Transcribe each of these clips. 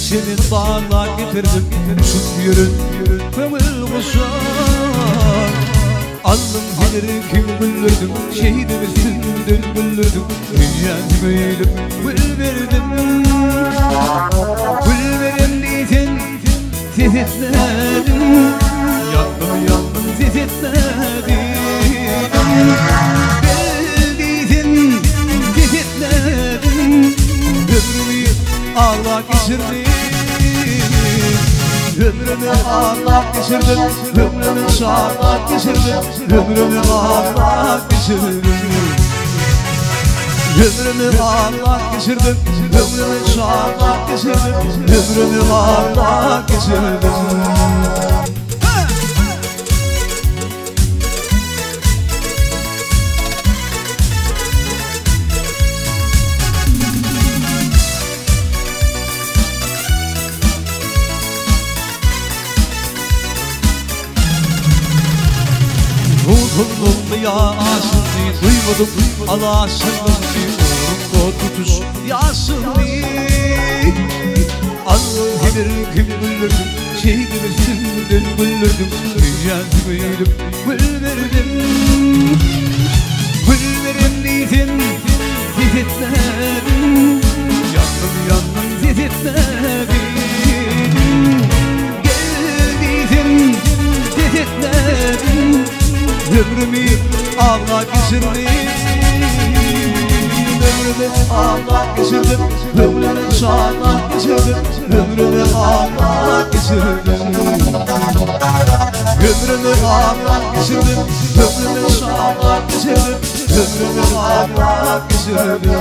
senin bağına getirdim. Tut yürün kömür kuşan. Alnım gelir kim güldürdüm, şehidim üstünden güldürdüm. Dünyamı eğilip gül verdim. Gül verin diydin, titretmedim. Yandım yandım titretmedim. Gül diydin, titretmedim. Ömrümü ağla geçirdim. Ömrümü ağla geçirdim. Ömrümü şağla geçirdim. Ömrümü ağla geçirdim. Ömrümü ağla geçirdim. Ömrümü şağla geçirdim. Ömrümü ağla geçirdim. Ruhumda yaşını duymadım, alaşını uğrumda tutuş yaşını. Alnım gelir kim güldürdüm, şehidim üstünden güldürdüm. Dünyamı eğilip gül verdim. Gül verin diydin, titretmedim. Yandım yandım titretmedim. Gel diydin, titretmedim. Ömrümü ağla geçirdim. Ömrümü ağla geçirdim. Ömrümü şağla geçirdim. Ömrümü ağla geçirdim. Ömrümü ağla geçirdim. Ömrümü şağla geçirdim. Ömrümü ağla geçirdim.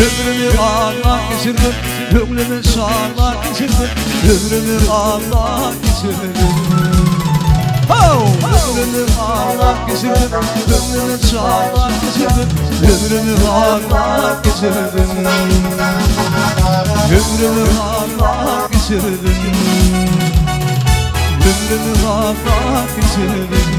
Ömrümü ağla geçirdim, ömrümü şağla geçirdim. Ömrümü ağla geçirdim. Ömrümü ağla geçirdim, ömrümü şağla geçirdim. Ömrümü ağla geçirdim. Ömrümü ağla geçirdim. Ömrümü ağla geçirdim.